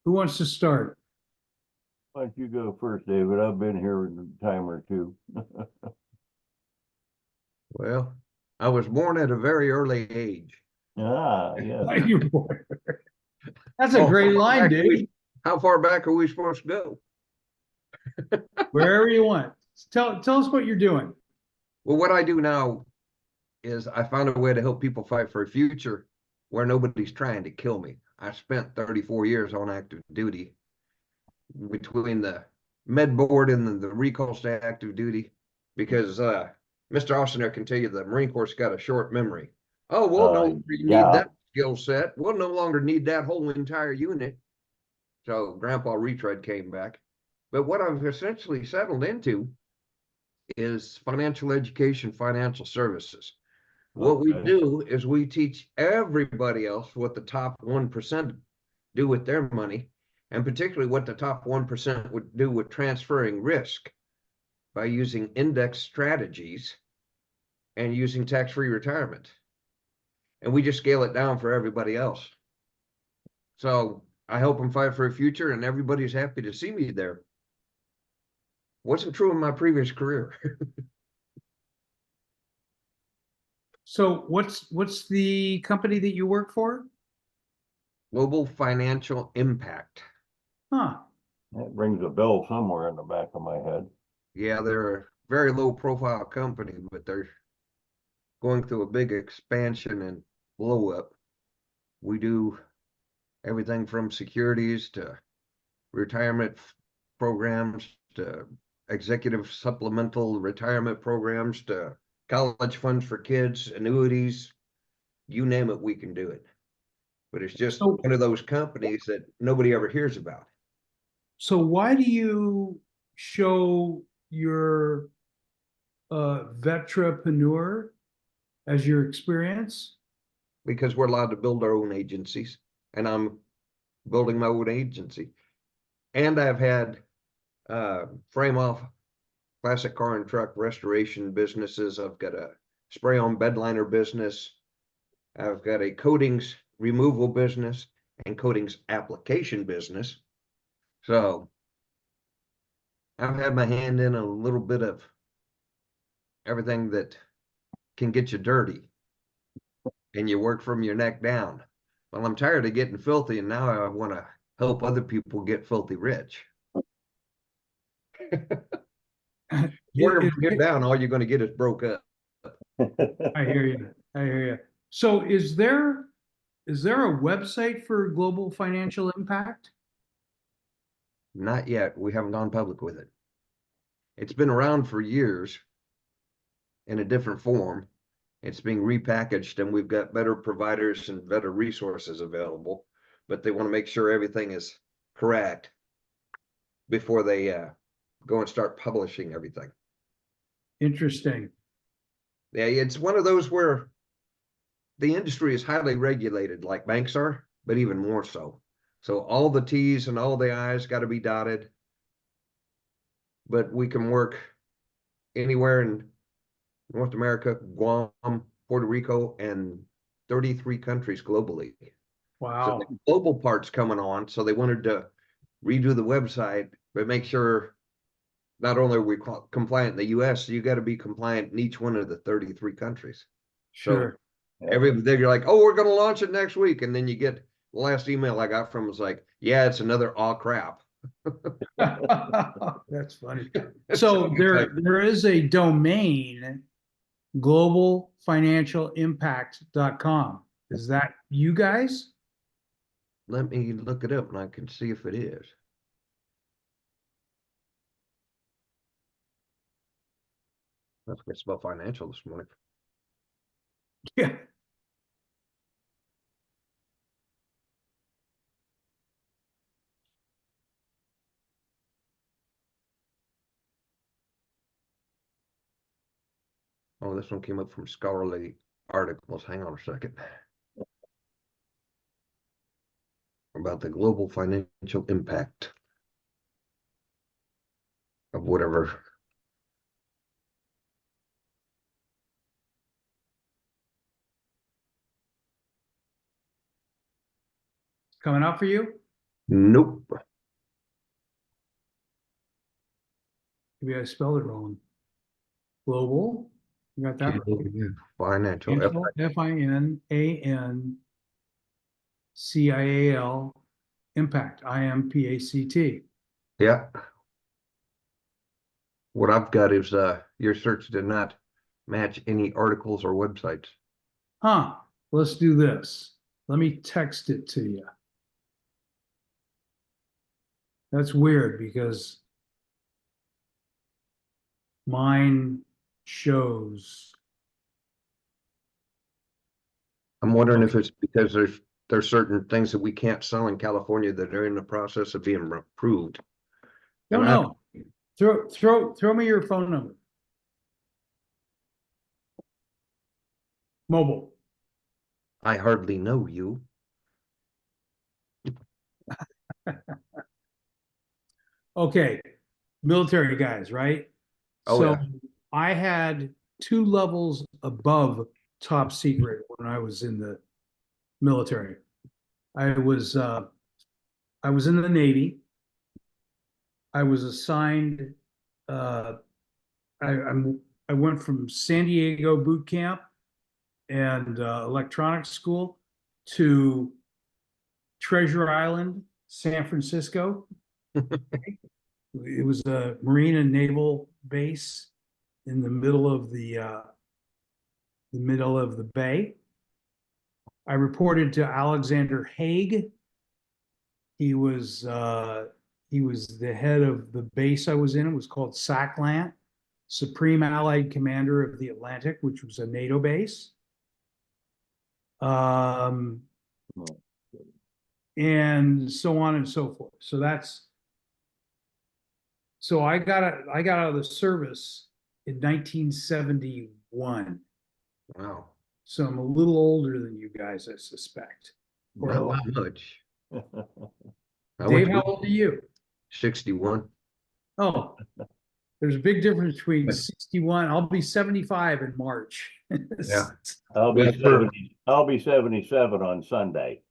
Who wants to start? Why don't you go first, David? I've been here a time or two. Well, I was born at a very early age. Ah, yes. That's a Oh, great line, dude. How far back are we supposed to go? Wherever you want. Tell us what you're doing. Well, what I do now is I found a way to help people fight for a future where nobody's trying to kill me. I spent 34 years on active duty between the med board and the recalls to active duty because Mr. Ostener can tell you the Marine Corps got a short memory. Oh, we'll no longer need Yeah. that skill set. We'll no longer need that whole entire unit. So Grandpa Retread came back. But what I've essentially settled into is financial education, financial services. What we Okay. do is we teach everybody else what the top 1% do with their money, and particularly what the top 1% would do with transferring risk by using index strategies and using tax-free retirement. And we just scale it down for everybody else. So I help them fight for a future, and everybody's happy to see me there. Wasn't true in my previous career. So what's the company that you work for? Global Financial Impact. Huh. That rings a bell somewhere in the back of my head. Yeah, they're a very low profile company, but they're going through a big expansion and blow up. We do everything from securities to retirement programs to executive supplemental retirement programs to college funds for kids, annuities, you name it, we can do it. But it's just So one of those companies that nobody ever hears about. so why do you show your vetrapreneur as your experience? Because we're allowed to build our own agencies, and I'm building my own agency. And I've had frame off classic car and truck restoration businesses. I've got a spray on bedliner business. I've got a coatings removal business and coatings application business. So I've had my hand in a little bit of everything that can get you dirty and you work from your neck down. Well, I'm tired of getting filthy, and now I want to help other people get filthy rich. Work from here down, all you're going to get is broke up. I hear you. I hear you. So is there a website for Global Financial Impact? Not yet. We haven't gone public with it. It's been around for years in a different form. It's being repackaged, and we've got better providers and better resources available, but they want to make sure everything is correct before they go and start publishing everything. Interesting. Yeah, it's one of those where the industry is highly regulated like banks are, but even more so. So all the T's and all the I's got to be dotted, but we can work anywhere in North America, Guam, Puerto Rico, and 33 countries globally. So Wow. the global part's coming on, so they wanted to redo the website, but make sure not only are we compliant in the US, you got to be compliant in each one of the 33 countries. So Sure. every day you're like, oh, we're going to launch it next week. And then you get the last email I got from was like, yeah, it's another aw crap. That's funny. So there is a domain, globalfinancialimpact.com. Is that you guys? Let me look it up and I can see if it is. Let's get about financial this morning. Yeah. Oh, this one came up from scholarly articles. Hang on a second. About the global financial impact of whatever. Coming up for you? Nope. Maybe I spelled it wrong. Global, you got that right? Financial. FINANCIAL, impact, IMPACT. Yeah. What I've got is, your search did not match any articles or websites. Huh, let's do this. Let me text it to you. That's weird because mine shows. I'm wondering if it's because there's certain things that we can't sell in California that are in the process of being approved. No, And no. Throw me your phone number. Mobile. I hardly know you. Okay, military guys, right? Oh, So yeah. I had 2 levels above top secret when I was in the military. I was in the Navy. I was assigned. I went from San Diego boot camp and electronics school to Treasure Island, San Francisco. It was a Marine and Naval base in the middle of the bay. I reported to Alexander Haig. He was the head of the base I was in. It was called SACLANT, Supreme Allied Commander of the Atlantic, which was a NATO base. And so on and so forth. So I got out of the service in 1971. Wow. So I'm a little older than you guys, I suspect. Or a Not lot. much. I Dave, went how to old are you? 61. Oh, there's a big difference between 61. I'll be 75 in March. Yeah. I'll be Yeah, 70, I'll be 77 on Sunday.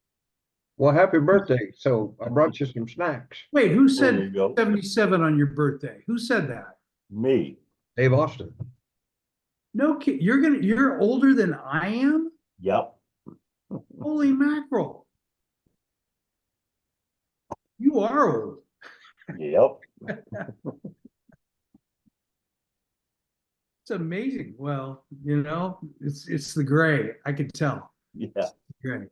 Well, happy birthday. So I brought you some snacks. Wait, who There you said go. 77 on your birthday? Who said that? Me, Dave Austin. No kid, you're older than I am? yep, Holy mackerel. You are old. yep. It's amazing. Well, it's the gray. I could tell. Yeah, Gray.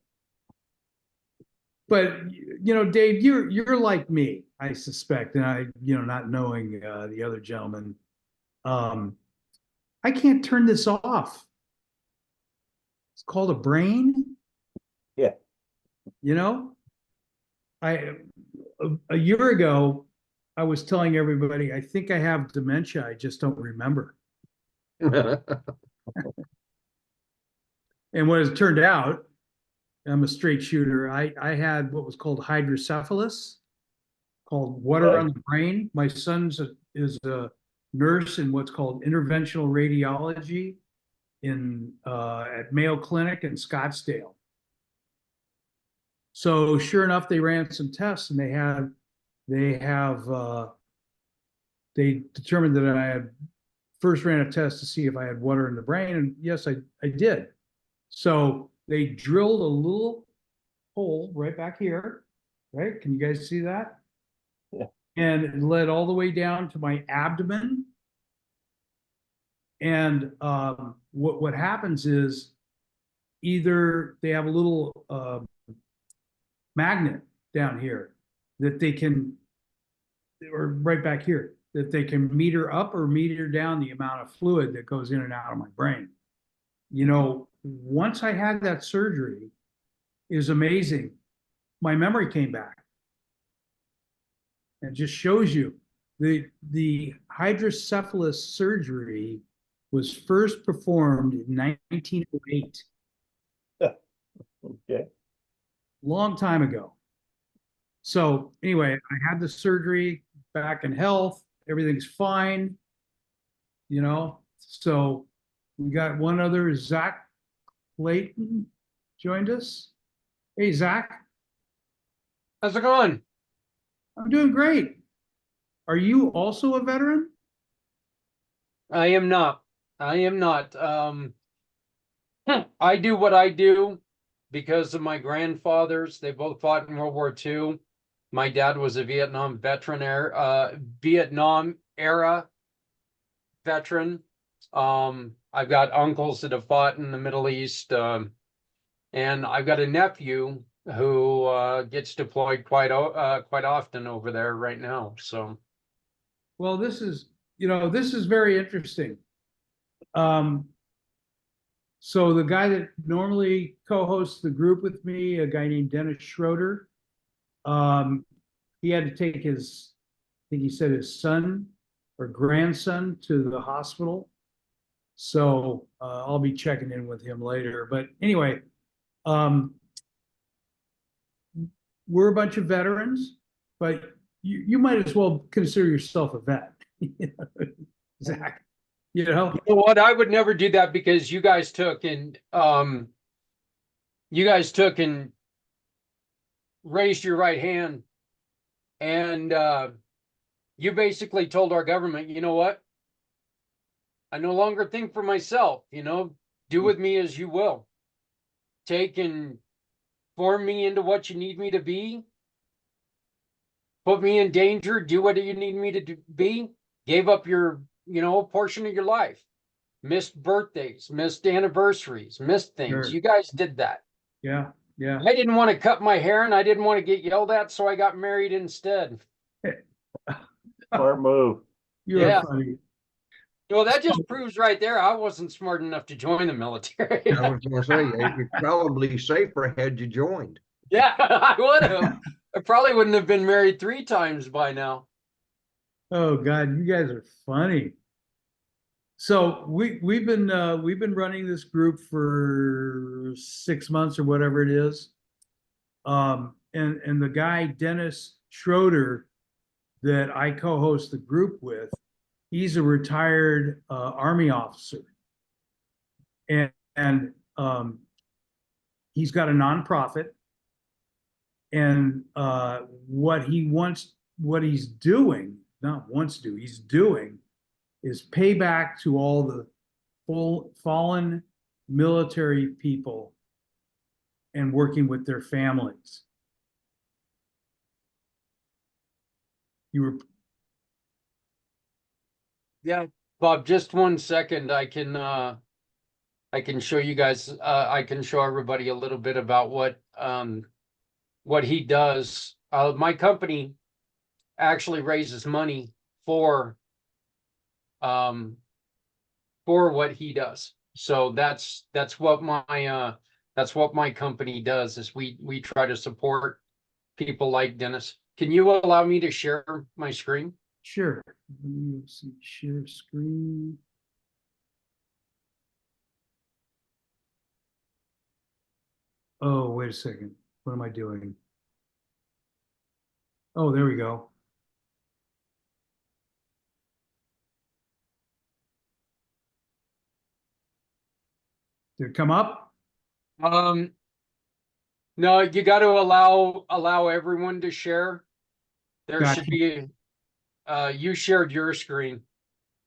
But Dave, you're like me, I suspect, and I, not knowing the other gentleman, I can't turn this off. It's called a brain. yeah. A year ago, I was telling everybody I think I have dementia. I just don't remember. And what it turned out, I'm a straight shooter. I had what was called hydrocephalus, called water on the brain. My son's is a nurse in what's called interventional radiology at Mayo Clinic in Scottsdale. So sure enough, they ran some tests and they determined that I had first ran a test to see if I had water in the brain, and yes, I did. So they drilled a little hole right back here, right? Can you guys see that? Yeah. And it led all the way down to my abdomen. And what happens is either they have a little magnet down here that they can, or right back here, that they can meter up or meter down the amount of fluid that goes in and out of my brain. Once I had that surgery, it was amazing. My memory came back. It just shows you the hydrocephalus surgery was first performed in 1908. Okay. Long time ago. So anyway, I had the surgery, back in health, everything's fine, so we got one other, Zach Clayton joined us. Hey, Zach. How's it going? I'm doing great. Are you also a veteran? I am not. I am not. I do what I do because of my grandfathers. They both fought in World War II. My dad was a Vietnam era veteran. I've got uncles that have fought in the Middle East, and I've got a nephew who gets deployed quite often over there right now. So, Well, this is very interesting. Um, so the guy that normally co-hosts the group with me, a guy named Dennis Schroeder, he had to take his, I think he said his son or grandson to the hospital. So I'll be checking in with him later. But anyway, um, we're a bunch of veterans, but you might as well consider yourself a vet. Zach, you know? you know what? I would never do that because you guys took and raised your right hand and you basically told our government, you know what? I no longer think for myself, do with me as you will. Take and form me into what you need me to be. Put me in danger, do what you need me to be. Gave up your, portion of your life. Missed birthdays, missed anniversaries, missed things. Sure. You guys did that. Yeah, yeah. I didn't want to cut my hair and I didn't want to get yelled at, so I got married instead. Smart move. You're Yeah. funny. Well, that just proves right there I wasn't smart enough to join the military. I was gonna say, it's probably safer had you joined. Yeah, I would have. I probably wouldn't have been married 3 times by now. Oh God, you guys are funny. So we've been running this group for 6 months or whatever it is. And the guy Dennis Schroeder that I co-host the group with, he's a retired Army officer, and he's got a nonprofit. And what he's doing, not wants to do, he's doing is pay back to all the fallen military people and working with their families. You were Yeah, Bob, just 1 second. I can show you guys, I can show everybody a little bit about what he does. My company actually raises money for what he does. So that's what my company does, is we try to support people like Dennis. Can you allow me to share my screen? sure. Let me see, share screen. Oh, wait a second. What am I doing? Oh, there we go. Did it come up? No, you got to allow everyone to share. There Gotcha. should be you shared your screen.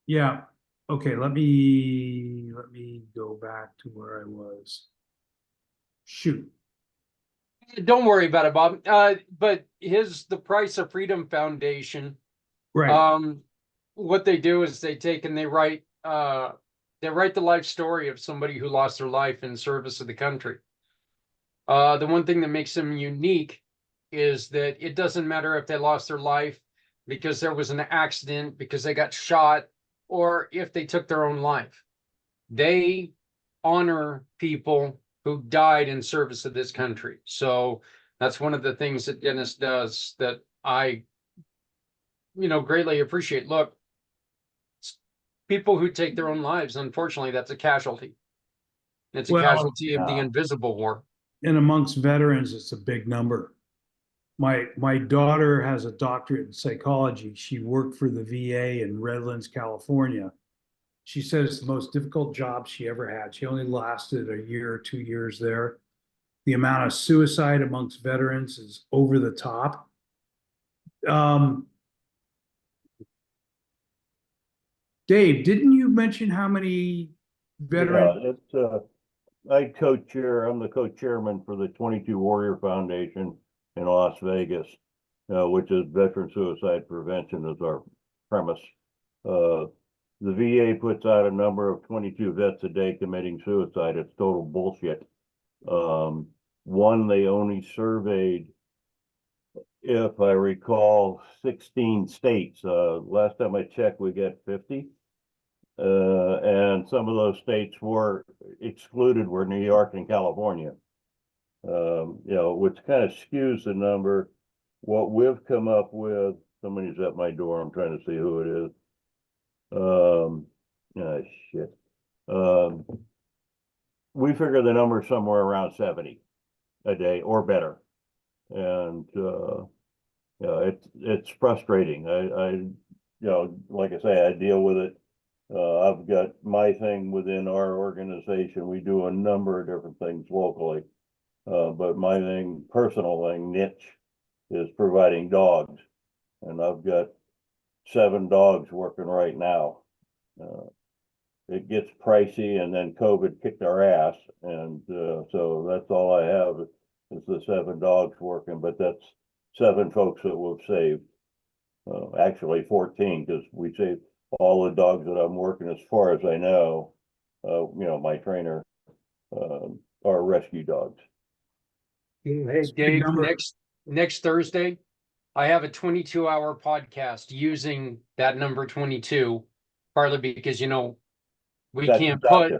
Yeah. Okay, let me go back to where I was. Shoot. Don't worry about it, Bob. But the Price of Freedom Foundation, Right. what they do is they take and they write the life story of somebody who lost their life in service of the country. The one thing that makes them unique is that it doesn't matter if they lost their life because there was an accident, because they got shot, or if they took their own life. They honor people who died in service of this country. So that's one of the things that Dennis does that I, greatly appreciate. Look, people who take their own lives, unfortunately, that's a casualty. It's a Well, casualty of the yeah. invisible war. And amongst veterans, it's a big number. My daughter has a doctorate in psychology. She worked for the VA in Redlands, California. She said it's the most difficult job she ever had. She only lasted a year or 2 years there. The amount of suicide amongst veterans is over the top. Um, Dave, didn't you mention how many veterans? Yeah, it's, I'm the co-chairman for the 22 Warrior Foundation in Las Vegas, which is veteran suicide prevention is our premise. The VA puts out a number of 22 vets a day committing suicide. It's total bullshit. One, they only surveyed, if I recall, 16 states. Last time I checked, we got 50. And some of those states were excluded were New York and California. Which kind of skews the number. What we've come up with, somebody's at my door, I'm trying to see who it is. Shit. We figure the number somewhere around 70 a day or better. And, it's frustrating. Like I say, I deal with it. I've got my thing within our organization. We do a number of different things locally. But my thing, personal thing, niche, is providing dogs. And I've got 7 dogs working right now. It gets pricey, and then COVID kicked our ass. And so that's all I have is the 7 dogs working, but that's 7 folks that we've saved. Actually 14, because we saved all the dogs that I'm working, as far as I know, my trainer, are rescue dogs. Hey, Dave, number. next Thursday, I have a 22-hour podcast using that number 22, partly because, we That's can't what's out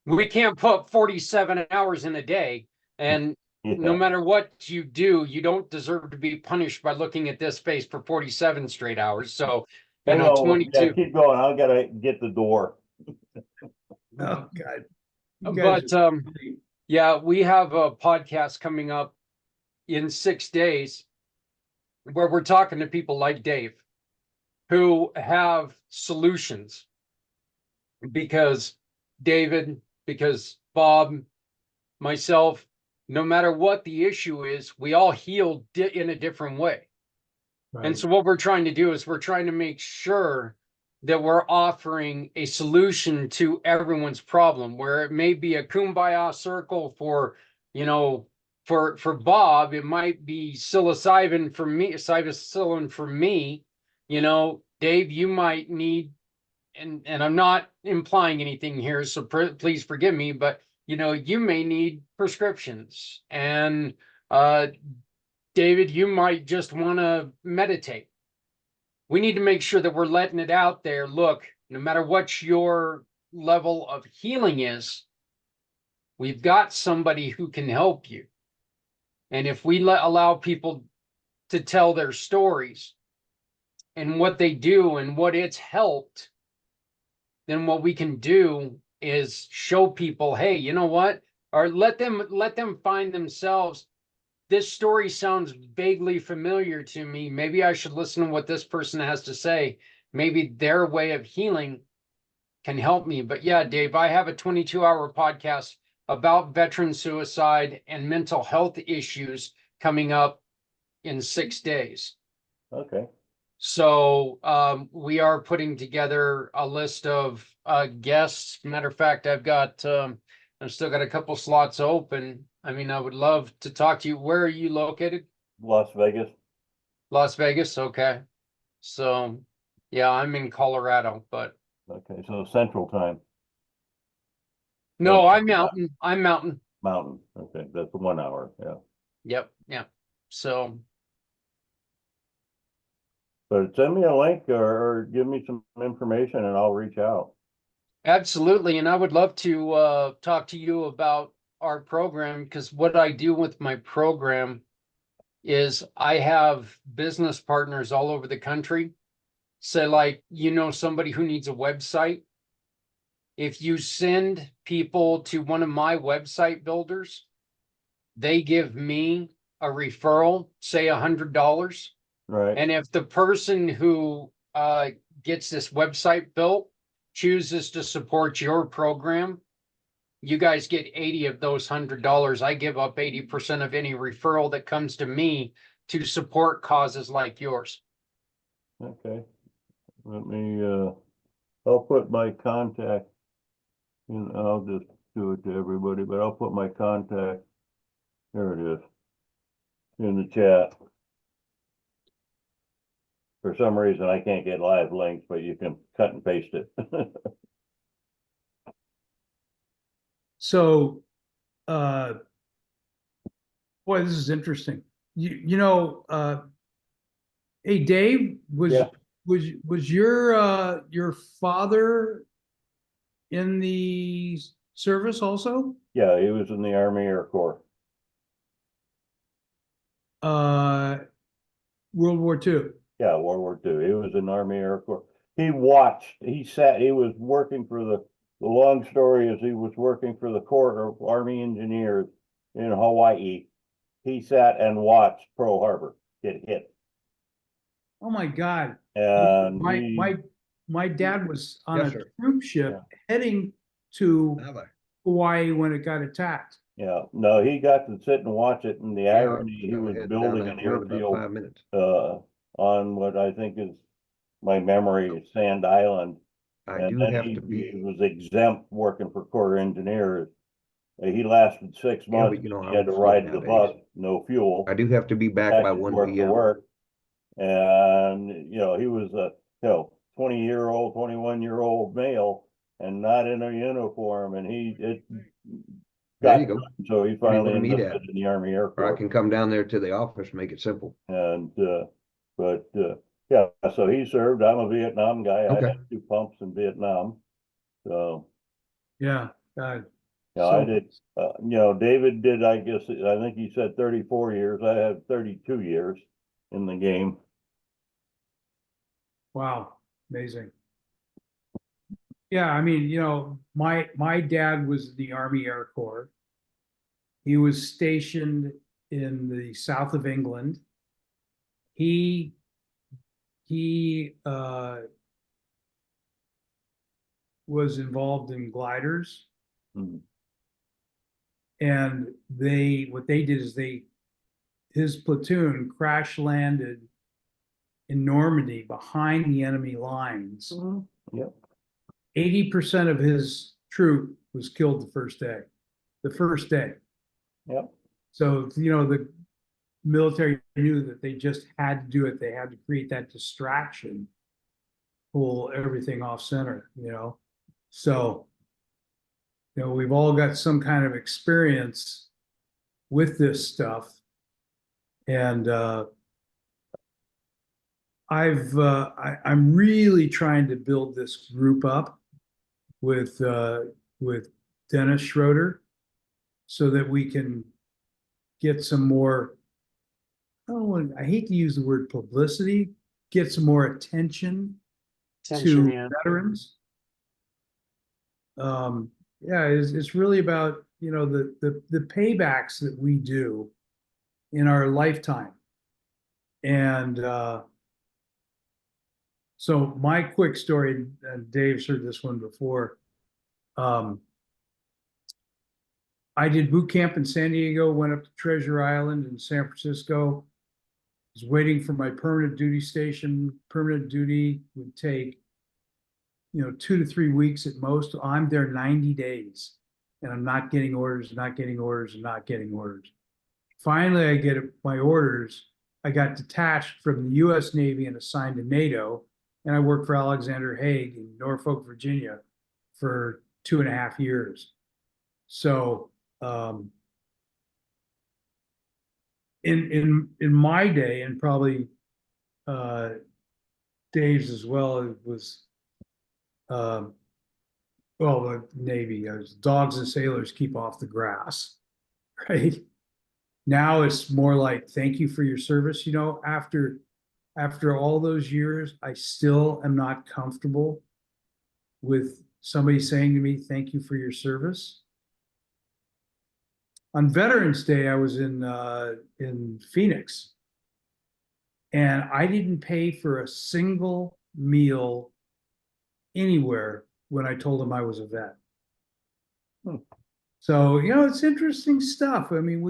put there. 47 hours in a day. And no Yeah. matter what you do, you don't deserve to be punished by looking at this face for 47 straight hours. So, I know, yeah, 22. keep going. I gotta get the door. Oh, God. You guys But are really- yeah, we have a podcast coming up in 6 days where we're talking to people like Dave who have solutions, because David, because Bob, myself, no matter what the issue is, we all heal in a different way. And right. so what we're trying to do is we're trying to make sure that we're offering a solution to everyone's problem, where it may be a kumbaya circle for, for Bob, it might be psilocybin for me, psilocybin for me, Dave, you might need, and I'm not implying anything here, so please forgive me, but you may need prescriptions, and David, you might just want to meditate. We need to make sure that we're letting it out there. Look, no matter what your level of healing is, we've got somebody who can help you. And if we allow people to tell their stories and what they do and what it's helped, then what we can do is show people, hey, you know what? Or let them find themselves. This story sounds vaguely familiar to me. Maybe I should listen to what this person has to say. Maybe their way of healing can help me. But yeah, Dave, I have a 22-hour podcast about veteran suicide and mental health issues coming up in 6 days. Okay. So we are putting together a list of guests. Matter of fact, I've still got a couple slots open. I mean, I would love to talk to you. Where are you located? Las Vegas. Las Vegas. Okay. So yeah, I'm in Colorado, but Okay, so Central Time. no, Okay. I'm mountain. I'm mountain. Mountain. Okay, that's 1 hour. Yeah. Yep. Yeah. So But send me a link or give me some information and I'll reach out. absolutely. And I would love to talk to you about our program, because what I do with my program is I have business partners all over the country. Say, like, somebody who needs a website. If you send people to one of my website builders, they give me a referral, say $100. Right. And if the person who gets this website built chooses to support your program, you guys get 80 of those $100. I give up 80% of any referral that comes to me to support causes like yours. Okay. Let me, I'll put my contact in, I'll just do it to everybody, but I'll put my contact, there it is, in the chat. For some reason, I can't get live links, but you can cut and paste it. So, boy, this is interesting. Hey, Dave, Yeah. was your father in the service also? Yeah, he was in the Army Air Corps. World War II. Yeah, World War II. He was in Army Air Corps. He was working for the long story is he was working for the Corps of Army Engineers in Hawaii. He sat and watched Pearl Harbor get hit. Oh my God. And My dad was on Yes, a sir. troop ship heading to Another. Hawaii when it got attacked. yeah, no, he got to sit and watch it, and the Yeah, irony, he gotta was head down building that an road about airfield 5 minutes. on what I think is my memory is Sand Island. I And do then have he to be, was exempt working for Corps Engineers. He lasted 6 yeah, months. but you know, He had to I'm ride slow the nowadays. bus, no fuel. I do have to be back Back by to 1 work to p.m. work. And, he was a, 20-year-old, 21-year-old male and not in a uniform, and There got you go. done. So he Where do you finally wanna meet enlisted at? in the Army Air Or I Corps. can come down there to the office, make it simple. And, yeah, so he served. I'm a Vietnam guy. I Okay. had 2 pumps in Vietnam. So, Yeah. God. I So- did, David did, I guess, I think he said 34 years. I had 32 years in the game. Wow, amazing. Yeah, I mean, my dad was in the Army Air Corps. He was stationed in the south of England. He was involved in gliders, Mhm. and what they did is his platoon crash landed in Normandy behind the enemy lines. Yep. 80% of his troop was killed the first day. Yep. So, the military knew that they just had to do it. They had to create that distraction, pull everything off center, So, we've all got some kind of experience with this stuff. And I'm really trying to build this group up with Dennis Schroeder so that we can get some more, I hate to use the word publicity, get some more attention to yeah. veterans. Yeah, it's really about, the paybacks that we do in our lifetime. And so my quick story, and Dave's heard this one before. I did boot camp in San Diego, went up to Treasure Island in San Francisco, was waiting for my permanent duty station. Permanent duty would take, 2 to 3 weeks at most. I'm there 90 days and I'm not getting orders, not getting orders, and not getting orders. Finally, I get my orders. I got detached from the US Navy and assigned to NATO. And I worked for Alexander Haig in Norfolk, Virginia for 2.5 years. So, in my day, and probably Dave's as well, it was the Navy. Dogs and sailors keep off the grass, right? Now it's more like thank you for your service. After all those years, I still am not comfortable with somebody saying to me, "Thank you for your service." On Veterans Day, I was in Phoenix, and I didn't pay for a single meal anywhere when I told them I was a vet. So, it's interesting stuff. I mean,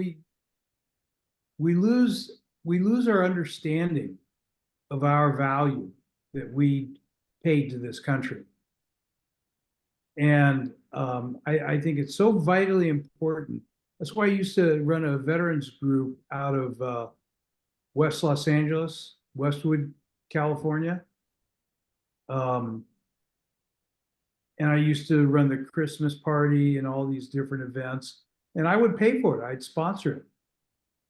we lose our understanding of our value that we paid to this country. And I think it's so vitally important. That's why I used to run a veterans group out of West Los Angeles, Westwood, California. And I used to run the Christmas party and all these different events, and I would pay for it. I'd sponsor it.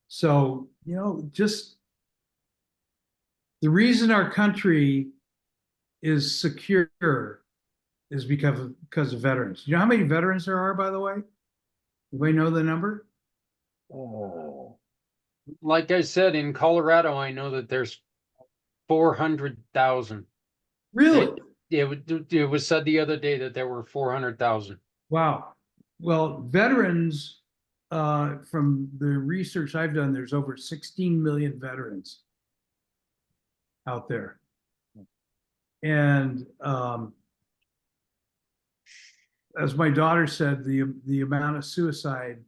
So, you know, just the reason our country is secure is because of veterans. You know how many veterans there are, by the way? Anybody know the number? Oh, Like I said, in Colorado, I know that there's 400,000. Really? It was said the other day that there were 400,000. Wow. Well, veterans, from the research I've done, there's over 16 million veterans out there. And as my daughter said, the amount of suicide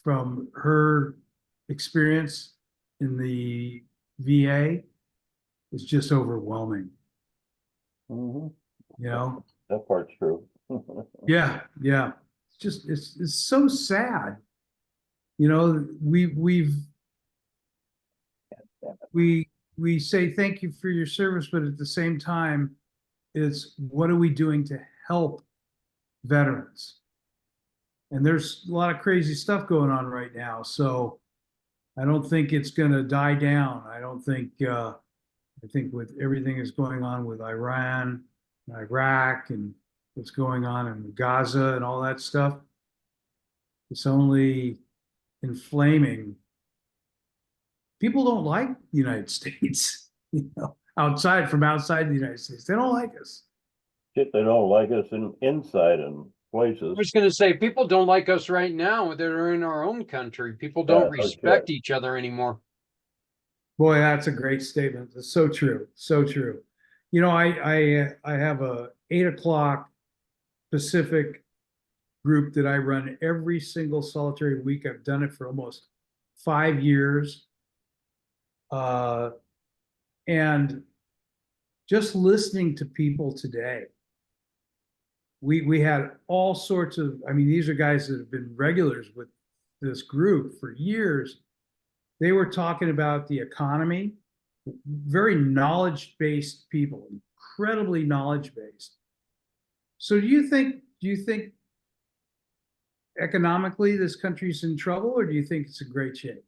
from her experience in the VA is just overwhelming. mhm. You know? That part's true. Yeah, yeah. It's just it's so sad. You know, we say thank you for your service, but at the same time, it's what are we doing to help veterans? And there's a lot of crazy stuff going on right now. So I don't think it's gonna die down. I don't think I think with everything that's going on with Iran and Iraq and what's going on in Gaza and all that stuff, it's only inflaming. People don't like the United States, you know, outside the United States. They don't like us. Shit, they don't like us inside and I places. was going to say, people don't like us right now that are in our own country. People don't Yeah, no respect shit. each other anymore. Boy, that's a great statement. It's so true. So true. You know, I have a 8 o'clock Pacific group that I run every single solitary week. I've done it for almost 5 years. And just listening to people today, we had all sorts of, I mean, these are guys that have been regulars with this group for years. They were talking about the economy, very knowledge-based people, incredibly knowledge-based. So do you think economically this country's in trouble, or do you think it's in great shape?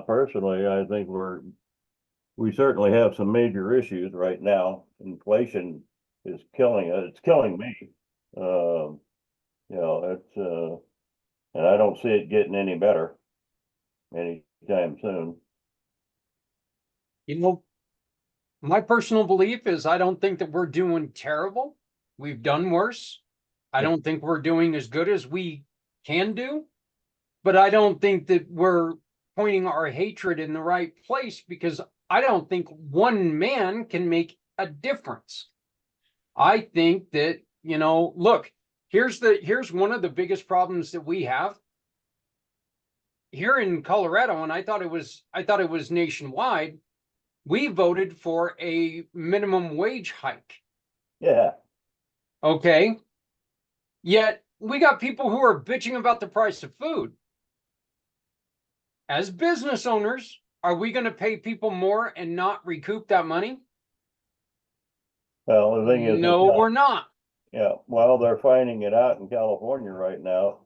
Personally, I think we certainly have some major issues right now. Inflation is killing us. It's killing me. You know, and I don't see it getting any better anytime soon. You know, my personal belief is I don't think that we're doing terrible. We've done worse. I don't think we're doing as good as we can do, but I don't think that we're pointing our hatred in the right place, because I don't think one man can make a difference. I think that, you know, look, here's one of the biggest problems that we have here in Colorado, and I thought it was nationwide. We voted for a minimum wage hike. Yeah, Okay. Yet we got people who are bitching about the price of food. As business owners, are we going to pay people more and not recoup that money? well, the thing is, No, we're not. yeah, well, they're finding it out in California right now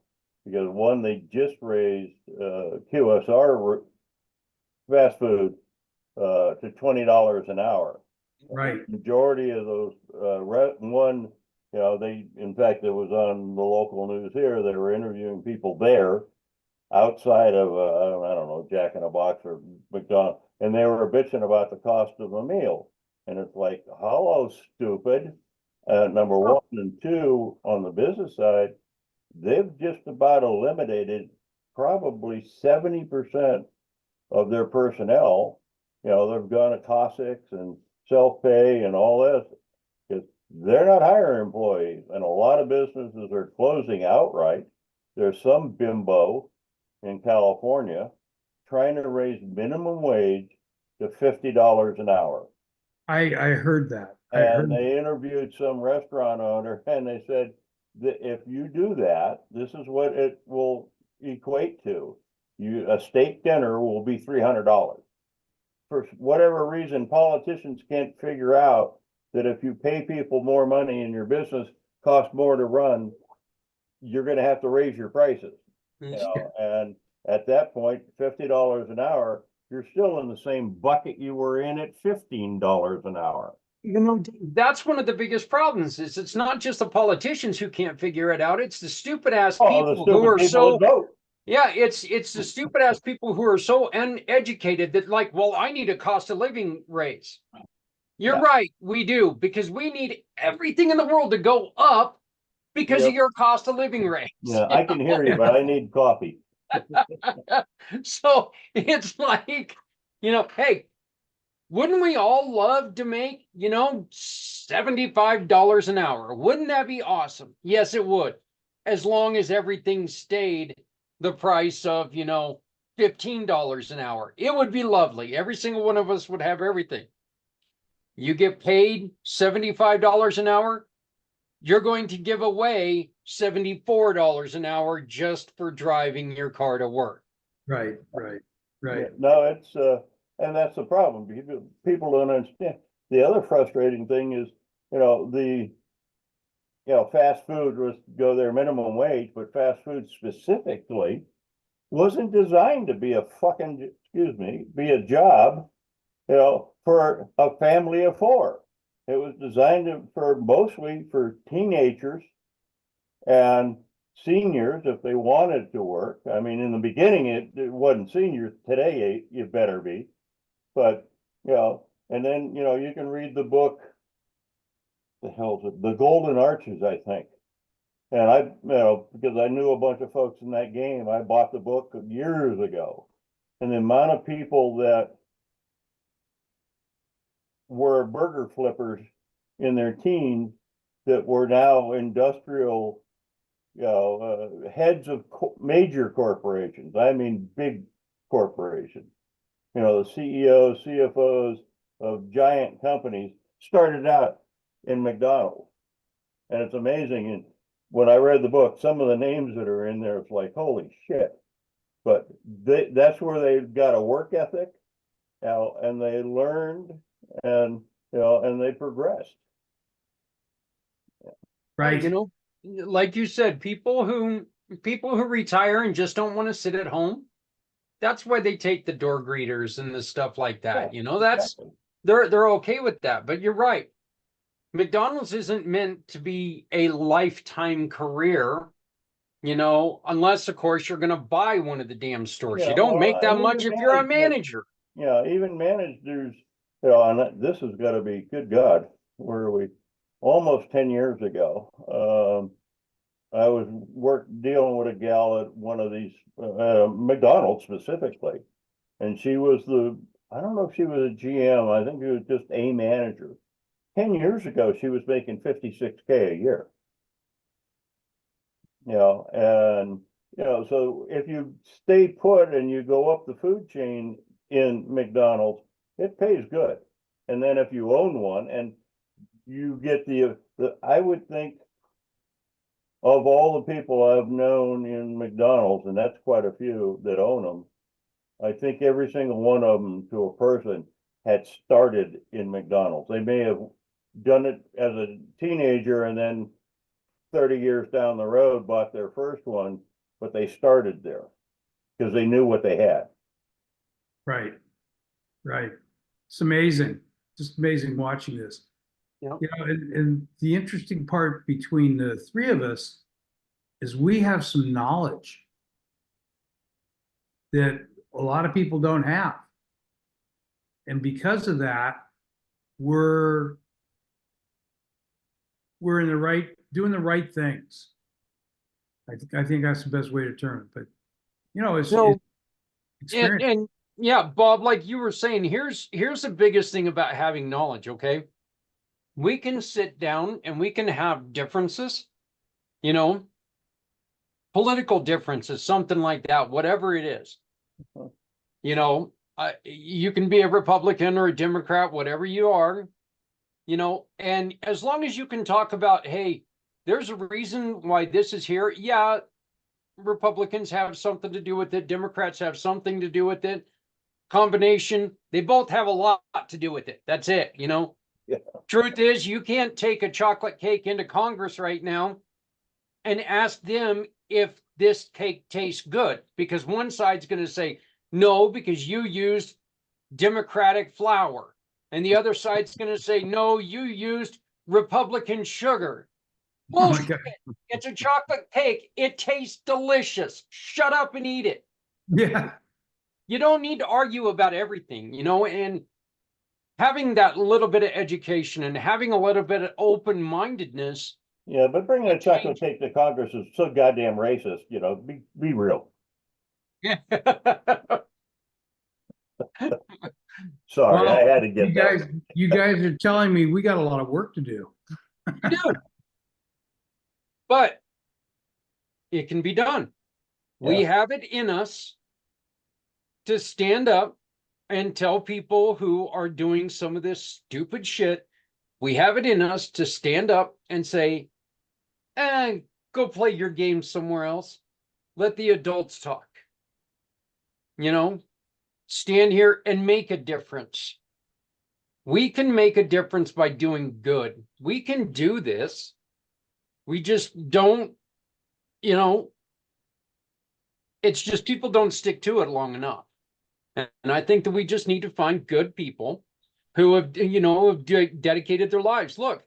because one, they just raised QSR fast food to $20 an hour. Right. Majority of those one, you know, in fact, it was on the local news here. They were interviewing people there outside of I don't know, Jack in a Box or McDonald's, and they were bitching about the cost of a meal. And it's like, hello, stupid. Number one, and two, on the business side, they've just about eliminated probably 70% of their personnel. You know, they've gone to Cossacks and self-pay and all this, because they're not hiring employees, and a lot of businesses are closing outright. There's some bimbo in California trying to raise minimum wage to $50 an hour. I heard that. I And heard, they interviewed some restaurant owner and they said that if you do that, this is what it will equate to. A steak dinner will be $300. For whatever reason, politicians can't figure out that if you pay people more money and your business costs more to run, you're gonna have to raise your prices. You know, and at that point, $50 an hour, you're still in the same bucket you were in at $15 an hour. You know, that's one of the biggest problems is it's not just the politicians who can't figure it out. It's the stupid ass Oh, the people who stupid are people so, that vote. yeah, it's the stupid ass people who are so uneducated that like, well, I need a cost of living raise. You're Yeah. right, we do, because we need everything in the world to go up because of Yep. your cost of living raise. Yeah, I can hear you, but I need coffee. So it's like, you know, hey, wouldn't we all love to make, you know, $75 an hour? Wouldn't that be awesome? Yes, it would. As long as everything stayed the price of, you know, $15 an hour. It would be lovely. Every single one of us would have everything. You get paid $75 an hour, you're going to give away $74 an hour just for driving your car to work. right, right, right. Yeah, no, it's, and that's the problem. People don't understand. The other frustrating thing is, fast food was go their minimum wage, but fast food specifically wasn't designed to be be a job, for a family of four. It was designed mostly for teenagers and seniors if they wanted to work. I mean, in the beginning, it wasn't seniors. Today, you better be. But, and then, you can read the book, the hell's it, The Golden Arches, I think. And because I knew a bunch of folks in that game, I bought the book years ago. And the amount of people that were burger flippers in their teens that were now industrial, heads of major corporations. I mean, big corporations. The CEOs, CFOs of giant companies started out in McDonald's. And it's amazing. And when I read the book, some of the names that are in there, it's like, holy shit. But that's where they got a work ethic, and they learned and they progressed. Right. You know, like you said, people who retire and just don't want to sit at home, that's why they take the door greeters and the stuff like that. Yeah, That's exactly. they're okay with that. But you're right. McDonald's isn't meant to be a lifetime career, unless of course you're going to buy one of the damn stores. You Yeah, don't well, make that and much even if you're a management, manager. even managers, and this has got to be, good God, where are we? Almost 10 years ago, I was dealing with a gal at one of these, McDonald's specifically. And she was I don't know if she was a GM, I think she was just a manager. 10 years ago, she was making $56K a year. And, so if you stay put and you go up the food chain in McDonald's, it pays good. And then if you own one and you get I would think of all the people I've known in McDonald's, and that's quite a few that own them, I think every single one of them to a person had started in McDonald's. They may have done it as a teenager and then 30 years down the road bought their first one, but they started there because they knew what they had. Right. Right. It's amazing. Just amazing watching this. Yeah. And the interesting part between the three of us is we have some knowledge that a lot of people don't have. And because of that, we're doing the right things. I think that's the best way to term it. But it's experience. And yeah, Bob, like you were saying, here's the biggest thing about having knowledge, okay? We can sit down and we can have differences, political differences, something like that, whatever it is. Mhm. You know, you can be a Republican or a Democrat, whatever you are, you know, and as long as you can talk about, hey, there's a reason why this is here. Yeah, Republicans have something to do with it. Democrats have something to do with it. Combination, they both have a lot to do with it. That's it, you know. Yeah. Truth is, you can't take a chocolate cake into Congress right now and ask them if this cake tastes good, because one side's going to say no because you used Democratic flour, and the other side's going to say no, you used Republican sugar. Oh my Bullshit. God. It's a chocolate cake. It tastes delicious. Shut up and eat it. Yeah. You don't need to argue about everything, you know, and having that little bit of education and having a little bit of open-mindedness. Yeah, but bringing a chocolate cake to Congress is so goddamn racist, you know, be real. Sorry, Well, I had to get that. you guys are telling me we got a lot of work to do. You do. But it can be done. We Yeah. have it in us to stand up and tell people who are doing some of this stupid shit. We have it in us to stand up and say, go play your game somewhere else. Let the adults talk. You know, stand here and make a difference. We can make a difference by doing good. We can do this. We just don't, you know, it's just people don't stick to it long enough. And I think that we just need to find good people who have, you know, have dedicated their lives. Look,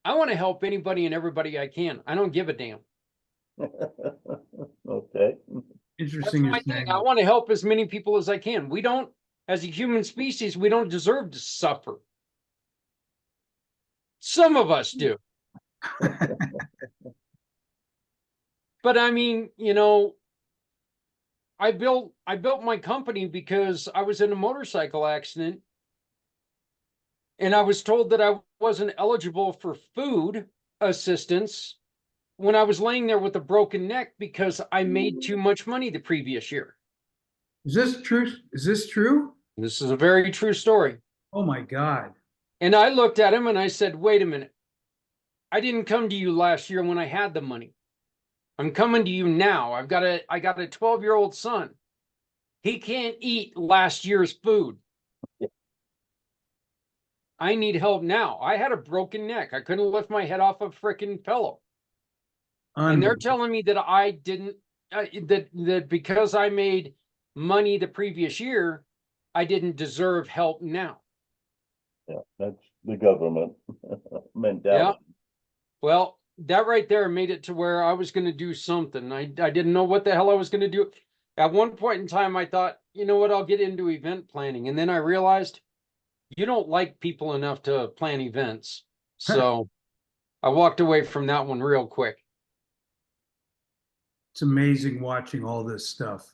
I want to help anybody and everybody I can. I don't give a damn. Okay. That's Interesting. my you're thing. saying I that. want to help as many people as I can. We don't, as a human species, we don't deserve to suffer. Some of us do. But I mean, you know, I built my company because I was in a motorcycle accident and I was told that I wasn't eligible for food assistance when I was laying there with a broken neck because I made too much money the previous year. Is this true? Is this true? This is a very true story. Oh my God. And I looked at him and I said, wait a minute. I didn't come to you last year when I had the money. I'm coming to you now. I got a 12-year-old son. He can't eat last year's food. I need help now. I had a broken neck. I couldn't lift my head off a freaking pillow. And they're telling me that I didn't, that because I made money the previous year, I didn't deserve help now. Yeah, that's the government mentality. Well, that right there made it to where I was going to do something. I didn't know what the hell I was going to do. At one point in time, I thought, you know what, I'll get into event planning. And then I realized you don't like people enough to plan events. So I walked away from that one real quick. It's amazing watching all this stuff.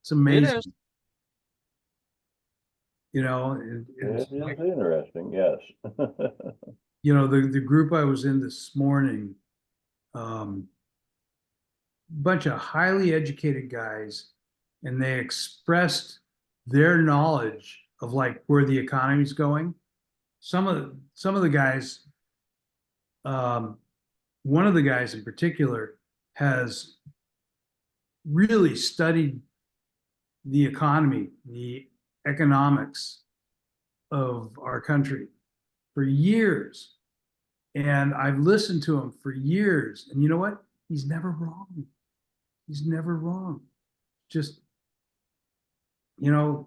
It's It amazing. is. You know, It it's is like, interesting, yes. you know, the group I was in this morning, bunch of highly educated guys, and they expressed their knowledge of like where the economy's going. Some of the guys, one of the guys in particular has really studied the economy, the economics of our country for years. And I've listened to him for years. And you know what? He's never wrong. He's never wrong. Just, you know,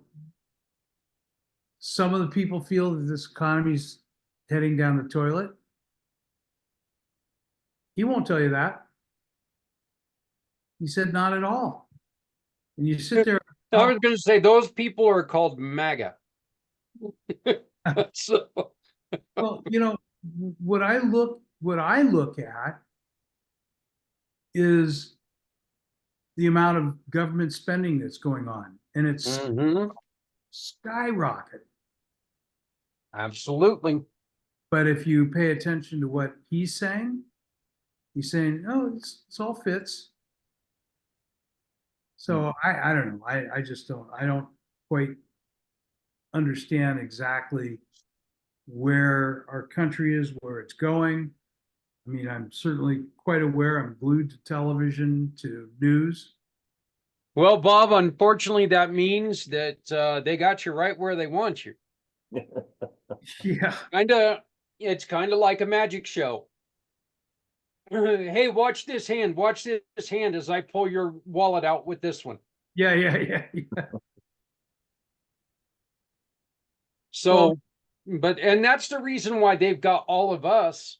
some of the people feel that this economy's heading down the toilet. He won't tell you that. He said not at all. And you sit there. I was going to say those people are called MAGA. So, Well, you know, what I look at is the amount of government spending that's going on, and it's mhm, skyrocket. absolutely. But if you pay attention to what he's saying, oh, it's all fits. So I don't know. I just I don't quite understand exactly where our country is, where it's going. I mean, I'm certainly quite aware. I'm glued to television, to news. Well, Bob, unfortunately, that means that they got you right where they want you. Yeah. It's kind of like a magic show. Hey, watch this hand. Watch this hand as I pull your wallet out with this one. Yeah. So, and that's the reason why they've got all of us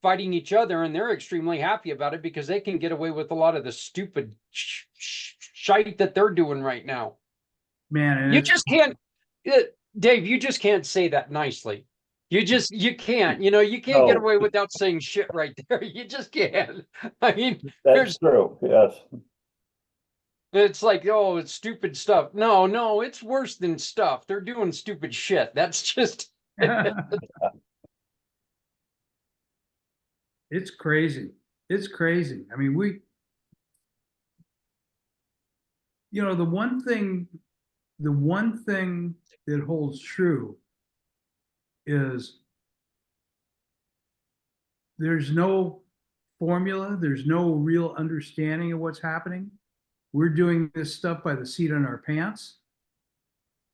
fighting each other, and they're extremely happy about it because they can get away with a lot of the stupid shite that they're doing right now. Man, and You it's, just can't, Dave, you just can't say that nicely. You can't, you can't get No. away without saying shit right there. You just can't. I mean, That's true, yes. it's like, oh, it's stupid stuff. No, it's worse than stuff. They're doing stupid shit. That's just, it's crazy. It's crazy. I mean, the one thing that holds true is there's no formula, there's no real understanding of what's happening. We're doing this stuff by the seat on our pants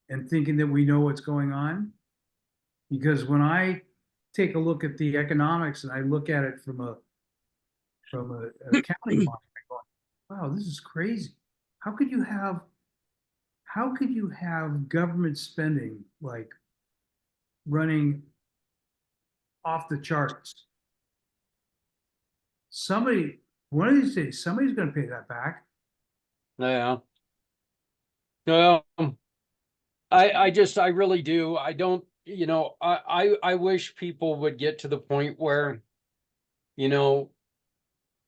and thinking that we know what's going on. Because when I take a look at the economics and I look at it from an accounting mind, I go, wow, this is crazy. How could you have government spending like running off the charts? One of these days, somebody's going to pay that back. yeah. I really do. I don't, I wish people would get to the point where,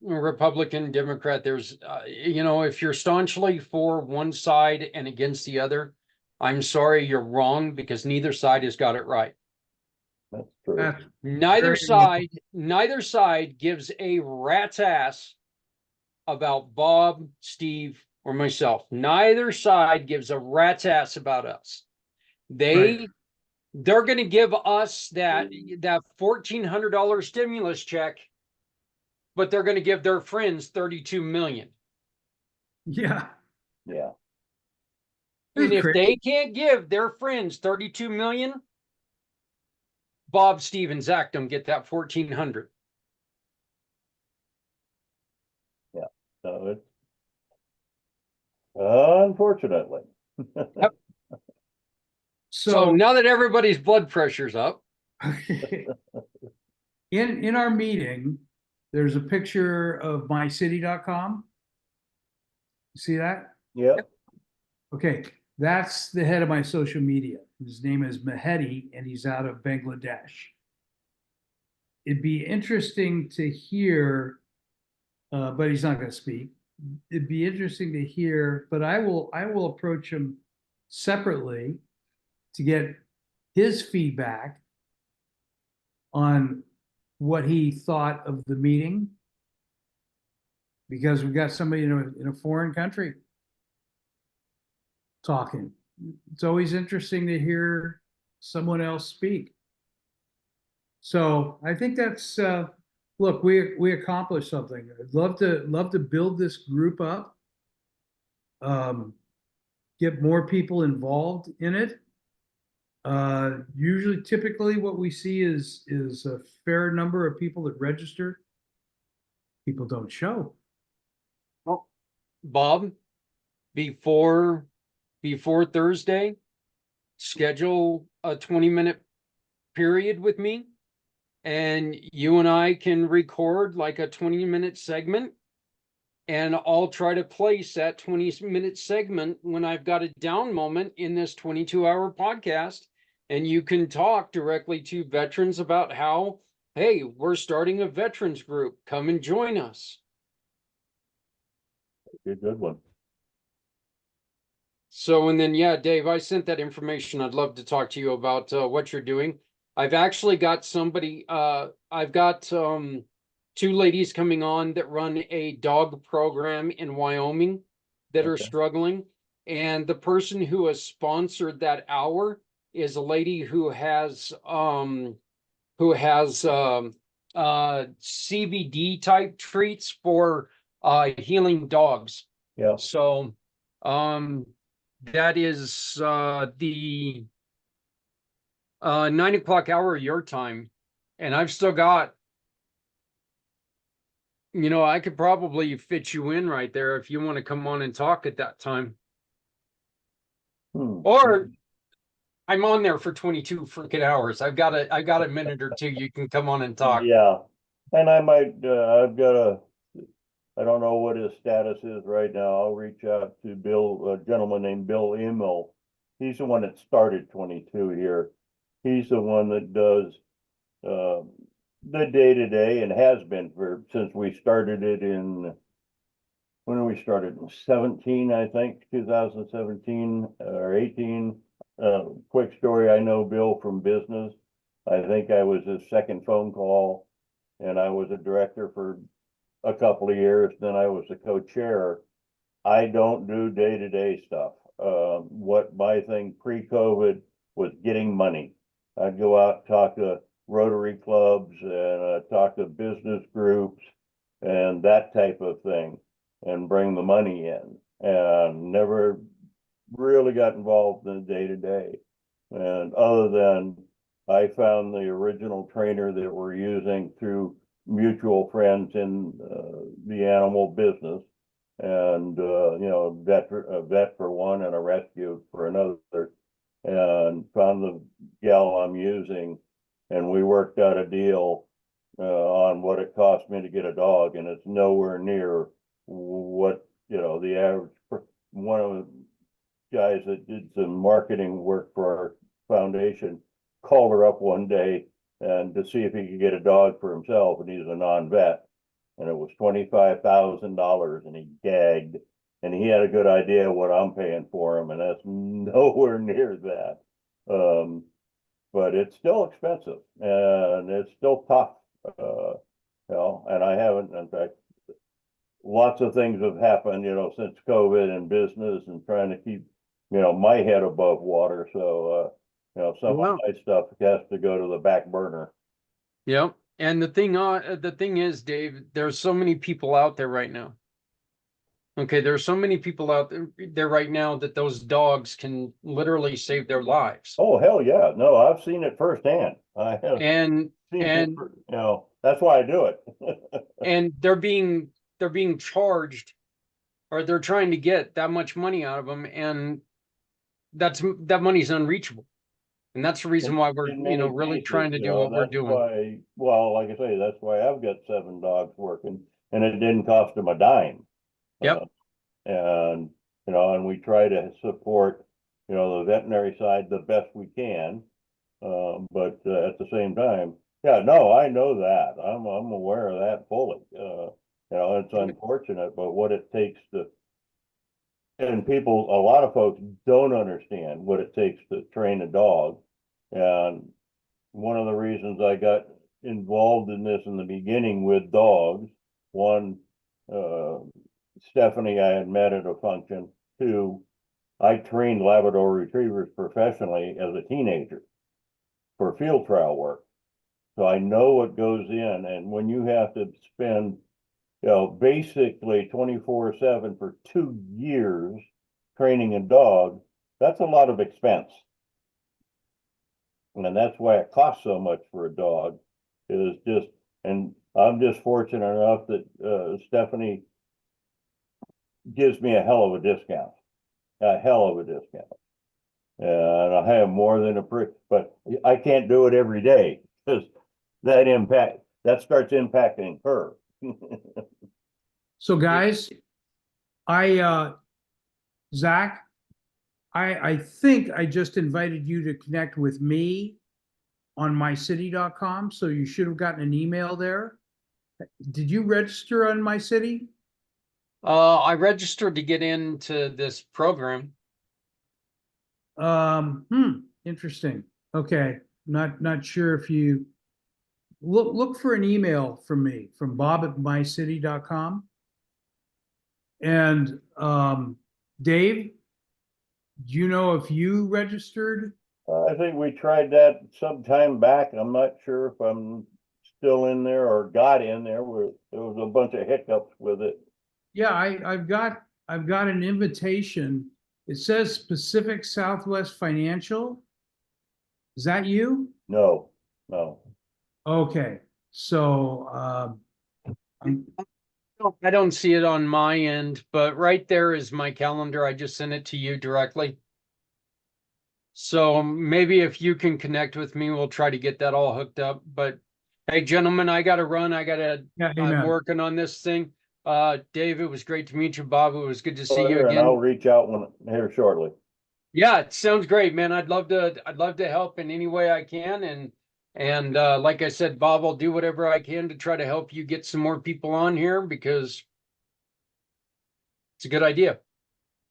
Republican, Democrat, there's, if you're staunchly for one side and against the other, I'm sorry, you're wrong because neither side has got it right. That's true. That's Neither very side gives a rat's ass about Bob, Steve, or myself. Neither side gives a rat's ass about us. They're going to give us that $1,400 stimulus check, but they're going to give their friends 32 million. Yeah. Yeah, And if they can't give their friends 32 million, Bob, Steve, and Zach don't get that 1,400. so it's unfortunately. So now that everybody's blood pressure's up, in our meeting, there's a picture of mycity.com. You see that? Yeah, Okay, that's the head of my social media. His name is Mehedi, and he's out of Bangladesh. It'd be interesting to hear, but he's not going to speak. It'd be interesting to hear, but I will approach him separately to get his feedback on what he thought of the meeting, because we've got somebody in a foreign country talking. It's always interesting to hear someone else speak. So I think that's look, we accomplished something. I'd love to build this group up, get more people involved in it. Usually, typically, what we see is a fair number of people that register. People don't show. well, Bob, before Thursday, schedule a 20-minute period with me, and you and I can record like a 20-minute segment, and I'll try to place that 20-minute segment when I've got a down moment in this 22-hour podcast, and you can talk directly to veterans about how, hey, we're starting a veterans group. Come and join us. a good one. So, and then, yeah, Dave, I sent that information. I'd love to talk to you about what you're doing. I've actually got somebody, I've got 2 ladies coming on that run a dog program in Wyoming. that are Okay. struggling. And the person who has sponsored that hour is a lady who has CBD type treats for healing dogs. Yeah, So that is the 9 o'clock hour your time. And I've still got, I could probably fit you in right there if you want to come on and talk at that time. hmm. Or I'm on there for 22 freaking hours. I've got a minute or two. You can come on and talk. Yeah, and I might, I don't know what his status is right now. I'll reach out to Bill, a gentleman named Bill Immel. He's the one that started 22 here. He's the one that does the day-to-day and has been since we started it in, when we started in 17, I think, 2017 or 18. Quick story, I know Bill from business. I think I was his second phone call, and I was a director for a couple of years, then I was the co-chair. I don't do day-to-day stuff. What my thing pre-COVID was getting money. I'd go out, talk to Rotary clubs and talk to business groups and that type of thing and bring the money in, and never really got involved in the day-to-day. And other than I found the original trainer that we're using through mutual friends in the animal business, and a vet for one and a rescue for another, and found the gal I'm using, and we worked out a deal on what it cost me to get a dog, and it's nowhere near what the average. One of the guys that did some marketing work for our foundation called her up one day and to see if he could get a dog for himself, and he's a non-vet, and it was $25,000, and he gagged, and he had a good idea what I'm paying for him, and that's nowhere near that. But it's still expensive and it's still tough, and I haven't, in fact, lots of things have happened, since COVID and business and trying to keep, my head above water. So, some Well, of my stuff has to go to the back burner. Yep. And the thing is, Dave, there's so many people out there right now. Okay, there's so many people out there right now that those dogs can literally save their lives. Oh, hell yeah. No, I've seen it firsthand. I have And seen and it, that's why I do it. and they're being charged, or they're trying to get that much money out of them, and that money's unreachable. And that's the reason why we're In many really cases, trying to do what we're that's doing. why, well, like I say, that's why I've got 7 dogs working, and it didn't cost them a dime. Yep. And, and we try to support, the veterinary side the best we can. But at the same time, yeah, no, I know that. I'm aware of that fully. It's unfortunate, but what it takes to, and people, a lot of folks don't understand what it takes to train a dog. And one of the reasons I got involved in this in the beginning with dogs, one, Stephanie I had met at a function. 2, I trained Labrador retrievers professionally as a teenager for field trial work. So I know what goes in, and when you have to spend, basically 24/7 for 2 years training a dog, that's a lot of expense. And that's why it costs so much for a dog, is just, and I'm just fortunate enough that Stephanie gives me a hell of a discount. And I have more than but I can't do it every day, because that starts impacting her. So guys, Zach, I think I just invited you to connect with me on mycity.com, so you should have gotten an email there. Did you register on My City? I registered to get into this program. Interesting. Okay, not sure if you look for an email from me, from Bob@mycity.com. And, Dave, do you know if you registered? I think we tried that some time back. I'm not sure if I'm still in there or got in there, where there was a bunch of hiccups with it. Yeah, I've got an invitation. It says Pacific Southwest Financial. Is that you? No, no. Okay, so, I don't see it on my end, but right there is my calendar. I just sent it to you directly. So maybe if you can connect with me, we'll try to get that all hooked up. But hey, gentlemen, I gotta run. yeah, I'm amen. working on this thing. Dave, it was great to meet you. Bob, it was good to see you Here, and I'll again. reach out here shortly. Yeah, it sounds great, man. I'd love to help in any way I can. And like I said, Bob, I'll do whatever I can to try to help you get some more people on here because it's a good idea.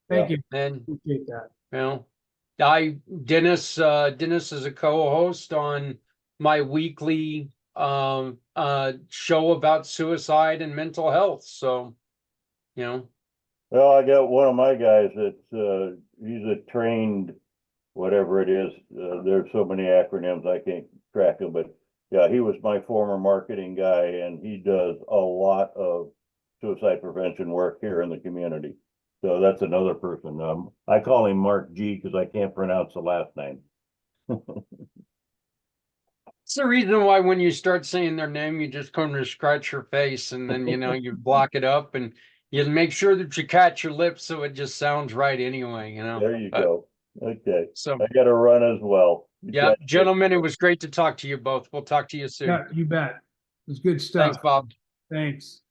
Thank you. And Appreciate that. you know, Dennis is a co-host on my weekly show about suicide and mental health. So, you know, Well, I got one of my guys that's, he's a trained, whatever it is, there's so many acronyms, I can't track them, but yeah, he was my former marketing guy and he does a lot of suicide prevention work here in the community. So that's another person. I call him Mark G because I can't pronounce the last name. it's the reason why when you start saying their name, you just kind of scratch your face and then, you know, you block it up and you make sure that you catch your lips so it just sounds right anyway, you know. There you go. Okay, So, I gotta run as well. yeah, gentlemen, it was great to talk to you both. We'll talk to you soon. Yeah, you bet. It's good Thanks, stuff. Bob. Thanks.